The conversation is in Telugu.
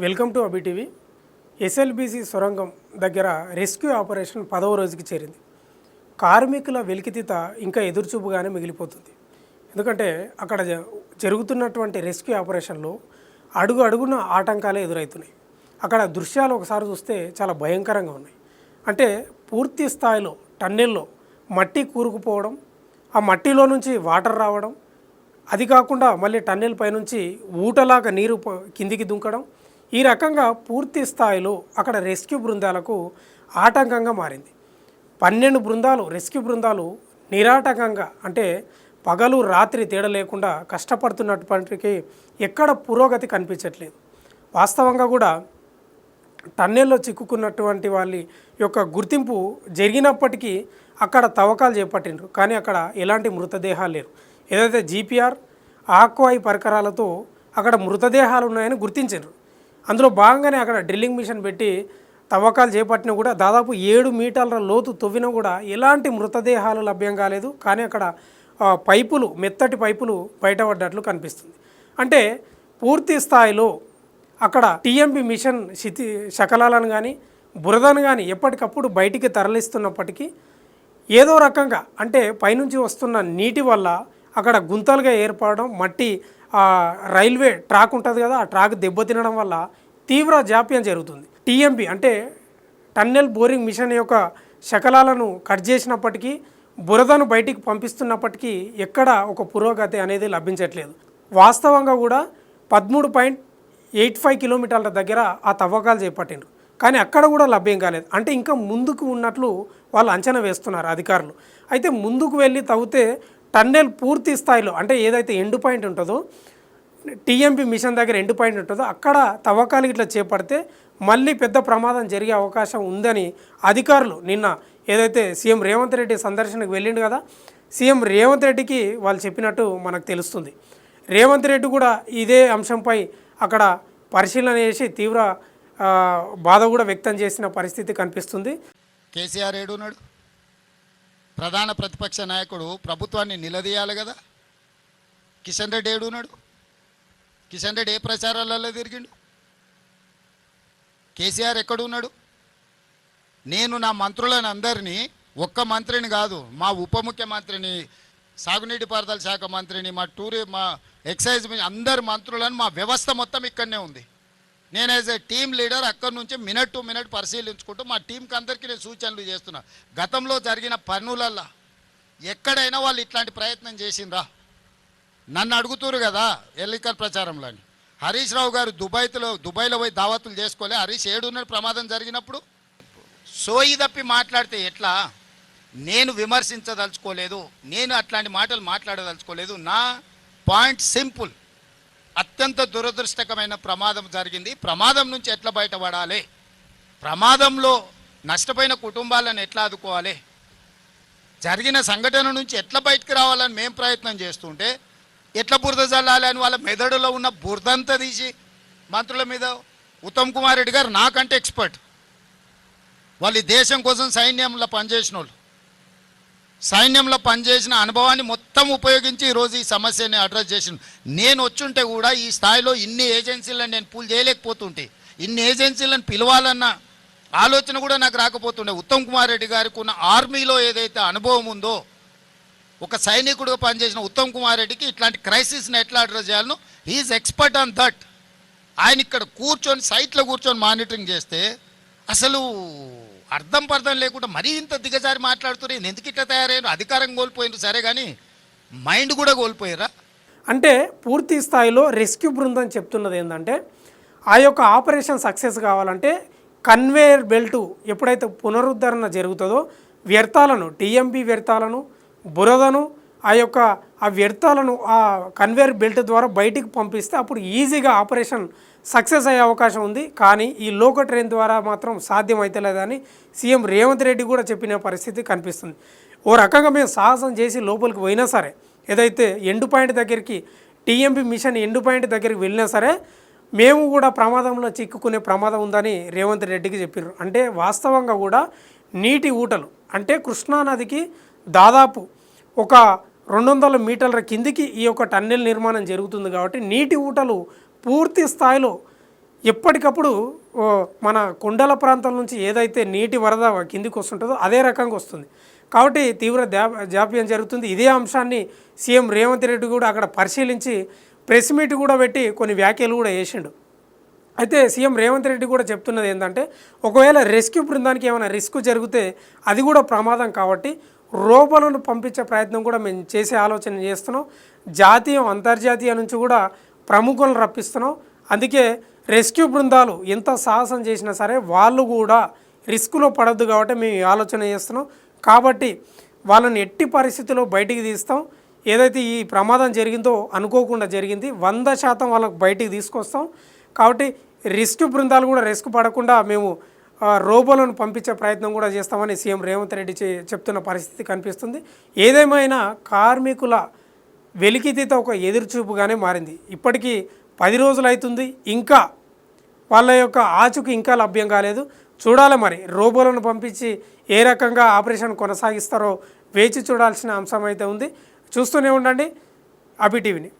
Welcome to Abi TV. SLBC సొరంగం దగ్గర రెస్క్యూ ఆపరేషన్ 10వ రోజుకి చేరింది. కార్మికుల వెలికితీత ఇంకా ఎదురుచూపుగానే మిగిలిపోతుంది. ఎందుకంటే అక్కడ జరుగుతున్నటువంటి రెస్క్యూ ఆపరేషన్లో అడుగు అడుగున ఆటంకాలే ఎదురవుతున్నాయి. అక్కడ దృశ్యాలు ఒకసారి చూస్తే చాలా భయంకరంగా ఉన్నాయి. అంటే పూర్తి స్థాయిలో టన్నెల్లో మట్టి కూరుకుపోవడం, ఆ మట్టిలో నుంచి వాటర్ రావడం, అది కాకుండా మళ్ళీ టన్నెల్ పైనుంచి ఊటలాగా నీరు కిందికి దుంకడం, ఈ రకంగా పూర్తి స్థాయిలో అక్కడ రెస్క్యూ బృందాలకు ఆటంకంగా మారింది. 12 బృందాలు రెస్క్యూ బృందాలు నిరాటకంగా, అంటే పగలు రాత్రి తేడా లేకుండా కష్టపడుతున్నప్పటికీ ఎక్కడ పురోగతి కనిపించట్లేదు. వాస్తవంగా కూడా టన్నెల్లో చిక్కుకున్నటువంటి వాళ్ళ యొక్క గుర్తింపు జరిగినప్పటికీ అక్కడ తవ్వకాలు చేపట్టిండ్రు, కానీ అక్కడ ఎలాంటి మృతదేహాలు లేరు. ఏదైతే జీపీఆర్ ఆక్వాయి పరికరాలతో అక్కడ మృతదేహాలు ఉన్నాయని గుర్తించారు. అందులో భాగంగానే అక్కడ డ్రిల్లింగ్ మిషన్ పెట్టి తవ్వకాలు చేపట్టినా కూడా దాదాపు 7 మీటర్ల లోతు తవ్వినా కూడా ఎలాంటి మృతదేహాలు లభ్యం కాలేదు. కానీ అక్కడ పైపులు, మెత్తటి పైపులు బయటపడ్డట్లు కనిపిస్తుంది. అంటే పూర్తి స్థాయిలో అక్కడ టీఎంపీ మిషన్ శకలాలను కానీ బురదను కానీ ఎప్పటికప్పుడు బయటికి తరలిస్తున్నప్పటికీ ఏదో రకంగా, అంటే పైనుంచి వస్తున్న నీటి వల్ల అక్కడ గుంతలుగా ఏర్పడడం, మట్టి రైల్వే ట్రాక్ ఉంటుంది కదా, ఆ ట్రాక్ దెబ్బతినడం వల్ల తీవ్ర జాప్యం జరుగుతుంది. టీఎంపీ అంటే టన్నెల్ బోరింగ్ మిషన్ యొక్క శకలాలను కట్ చేసినప్పటికీ, బురదను బయటికి పంపిస్తున్నప్పటికీ ఎక్కడ ఒక పురోగతి అనేది లభించట్లేదు. వాస్తవంగా కూడా 13.85 కిలోమీటర్ల దగ్గర ఆ తవ్వకాలు చేపట్టిండ్రు, కానీ అక్కడ కూడా లభ్యం కాలేదు. అంటే ఇంకా ముందుకు ఉన్నట్లు వాళ్ళు అంచనా వేస్తున్నారు అధికారులు. అయితే ముందుకు వెళ్ళి తవ్వితే టన్నెల్ పూర్తి స్థాయిలో, అంటే ఏదైతే ఎండ్ పాయింట్ ఉంటుందో, టీఎంపీ మిషన్ దగ్గర ఎండ్ పాయింట్ ఉంటుందో అక్కడ తవ్వకాలు ఇట్లా చేపడితే మళ్ళీ పెద్ద ప్రమాదం జరిగే అవకాశం ఉందని అధికారులు నిన్న ఏదైతే సీఎం రేవంత్ రెడ్డి సందర్శనకు వెళ్ళిండు కదా, సీఎం రేవంత్ రెడ్డికి వాళ్ళు చెప్పినట్టు మనకు తెలుస్తుంది. రేవంత్ రెడ్డి కూడా ఇదే అంశంపై అక్కడ పరిశీలన చేసి తీవ్ర బాధ కూడా వ్యక్తం చేసిన పరిస్థితి కనిపిస్తుంది. కేసీఆర్ ఏడున్నాడు? ప్రధాన ప్రతిపక్ష నాయకుడు ప్రభుత్వాన్ని నిలదీయాలి కదా. కిషన్ రెడ్డి ఏడున్నాడు? కిషన్ రెడ్డి ఏ ప్రచారాలలో తిరిగిండు? కేసీఆర్ ఎక్కడున్నాడు? నేను నా మంత్రులను అందరినీ, ఒక్క మంత్రిని కాదు, మా ఉప ముఖ్యమంత్రిని, సాగునీటి పారుదల శాఖ మంత్రిని, మా ఎక్సైజ్ అందరు మంత్రులను, మా వ్యవస్థ మొత్తం ఇక్కడనే ఉంది. నేను యాజ్ ఏ టీమ్ లీడర్ అక్కడి నుంచి మినిట్ టు మినిట్ పరిశీలించుకుంటూ మా టీంకి అందరికీ నేను సూచనలు చేస్తున్నా. గతంలో జరిగిన పనులల్లో ఎక్కడైనా వాళ్ళు ఇట్లాంటి ప్రయత్నం చేసిండ్రా? నన్ను అడుగుతురు కదా ఎన్నికల ప్రచారంలో. హరీష్ రావు గారు దుబాయ్లో పోయి దావతులు చేసుకోలే. హరీష్ ఏడున్నర ప్రమాదం జరిగినప్పుడు సోయి తప్పి మాట్లాడితే ఎట్లా? నేను విమర్శించదలుచుకోలేదు, నేను అట్లాంటి మాటలు మాట్లాడదలుచుకోలేదు. నా పాయింట్ సింపుల్. అత్యంత దురదృష్టకరమైన ప్రమాదం జరిగింది. ప్రమాదం నుంచి ఎట్లా బయటపడాలి, ప్రమాదంలో నష్టపోయిన కుటుంబాలను ఎట్లా ఆదుకోవాలి, జరిగిన సంఘటన నుంచి ఎట్లా బయటకు రావాలని మేము ప్రయత్నం చేస్తుంటే ఎట్లా బురద జల్లాలి అని వాళ్ళ మెదడులో ఉన్న బురదంతా తీసి మంత్రుల మీద. ఉత్తమ్ కుమార్ రెడ్డి గారు నాకంటే ఎక్స్పర్ట్. వాళ్ళు దేశం కోసం సైన్యంలో పనిచేసిన వాళ్ళు, సైన్యంలో పనిచేసిన అనుభవాన్ని మొత్తం ఉపయోగించి ఈరోజు ఈ సమస్యని అడ్రస్ చేసిన. నేను వచ్చుంటే కూడా ఈ స్థాయిలో ఇన్ని ఏజెన్సీలను నేను పూల్ చేయలేకపోతుంటే, ఇన్ని ఏజెన్సీలను పిలవాలన్న ఆలోచన కూడా నాకు రాకపోతుండే. ఉత్తమ్ కుమార్ రెడ్డి గారికి ఉన్న ఆర్మీలో ఏదైతే అనుభవం ఉందో, ఒక సైనికుడిగా పనిచేసిన ఉత్తమ్ కుమార్ రెడ్డికి ఇట్లాంటి క్రైసిస్ని ఎట్లా అడ్రస్ చేయాలనో హీఈస్ ఎక్స్పర్ట్ ఆన్ దట్. ఆయన ఇక్కడ కూర్చొని సైట్లో కూర్చొని మానిటరింగ్ చేస్తే అసలు అర్థం పర్థం లేకుండా మరీ ఇంత దిగజారి మాట్లాడుతున్నారు. ఎందుకు ఇట్లా తయారయ్యారు? అధికారం కోల్పోయినారు సరే, కానీ మైండ్ కూడా కోల్పోయారా? అంటే పూర్తి స్థాయిలో రెస్క్యూ బృందం చెప్తున్నది ఏంటంటే, ఆ యొక్క ఆపరేషన్ సక్సెస్ కావాలంటే కన్వేయర్ బెల్టు ఎప్పుడైతే పునరుద్ధరణ జరుగుతుందో వ్యర్థాలను, టీఎంపీ వ్యర్థాలను, బురదను, ఆ వ్యర్థాలను ఆ కన్వేయర్ బెల్ట్ ద్వారా బయటికి పంపిస్తే అప్పుడు ఈజీగా ఆపరేషన్ సక్సెస్ అయ్యే అవకాశం ఉంది. కానీ ఈ లోకో ట్రైన్ ద్వారా మాత్రం సాధ్యం అవుతలేదని సీఎం రేవంత్ రెడ్డి కూడా చెప్పిన పరిస్థితి కనిపిస్తుంది. ఓ రకంగా మేము సాహసం చేసి లోపలికి పోయినా సరే, ఏదైతే ఎండు పాయింట్ దగ్గరికి టీఎంపీ మిషన్ ఎండు పాయింట్ దగ్గరికి వెళ్ళినా సరే మేము కూడా ప్రమాదంలో చిక్కుకునే ప్రమాదం ఉందని రేవంత్ రెడ్డికి చెప్పారు. అంటే వాస్తవంగా కూడా నీటి ఊటలు, అంటే కృష్ణానదికి దాదాపు ఒక 200 మీటర్ల కిందికి ఈ యొక్క టన్నెల్ నిర్మాణం జరుగుతుంది కాబట్టి నీటి ఊటలు పూర్తి స్థాయిలో ఎప్పటికప్పుడు మన కొండల ప్రాంతం నుంచి ఏదైతే నీటి వరద కిందికి వస్తుంటుందో అదే రకంగా వస్తుంది. కాబట్టి తీవ్ర జాప్యం జరుగుతుంది. ఇదే అంశాన్ని సీఎం రేవంత్ రెడ్డి కూడా అక్కడ పరిశీలించి ప్రెస్ మీట్ కూడా పెట్టి కొన్ని వ్యాఖ్యలు కూడా చేసిండు. అయితే సీఎం రేవంత్ రెడ్డి కూడా చెప్తున్నది ఏంటంటే, ఒకవేళ రెస్క్యూ బృందానికి ఏమైనా రిస్క్ జరిగితే అది కూడా ప్రమాదం కాబట్టి రోబోలను పంపించే ప్రయత్నం కూడా మేము చేసే ఆలోచన చేస్తున్నాం. జాతీయం అంతర్జాతీయ నుంచి కూడా ప్రముఖులను రప్పిస్తున్నాం. అందుకే రెస్క్యూ బృందాలు ఎంత సాహసం చేసినా సరే వాళ్ళు కూడా రిస్క్లో పడద్దు కాబట్టి మేము ఈ ఆలోచన చేస్తున్నాం. కాబట్టి వాళ్ళని ఎట్టి పరిస్థితుల్లో బయటికి తీస్తాం. ఏదైతే ఈ ప్రమాదం జరిగిందో అనుకోకుండా జరిగింది, 100% వాళ్ళకు బయటికి తీసుకొస్తాం. కాబట్టి రెస్క్యూ బృందాలు కూడా రిస్క్ పడకుండా మేము రోబోలను పంపించే ప్రయత్నం కూడా చేస్తామని సీఎం రేవంత్ రెడ్డి చెప్తున్న పరిస్థితి కనిపిస్తుంది. ఏదేమైనా కార్మికుల వెలికితీత ఒక ఎదురుచూపుగానే మారింది. ఇప్పటికీ 10 రోజులు అవుతుంది, ఇంకా వాళ్ళ యొక్క ఆచూకు ఇంకా లభ్యం కాలేదు. చూడాలి మరి రోబోలను పంపించి ఏ రకంగా ఆపరేషన్ కొనసాగిస్తారో వేచి చూడాల్సిన అంశం అయితే ఉంది. చూస్తూనే ఉండండి అభి టీవీని.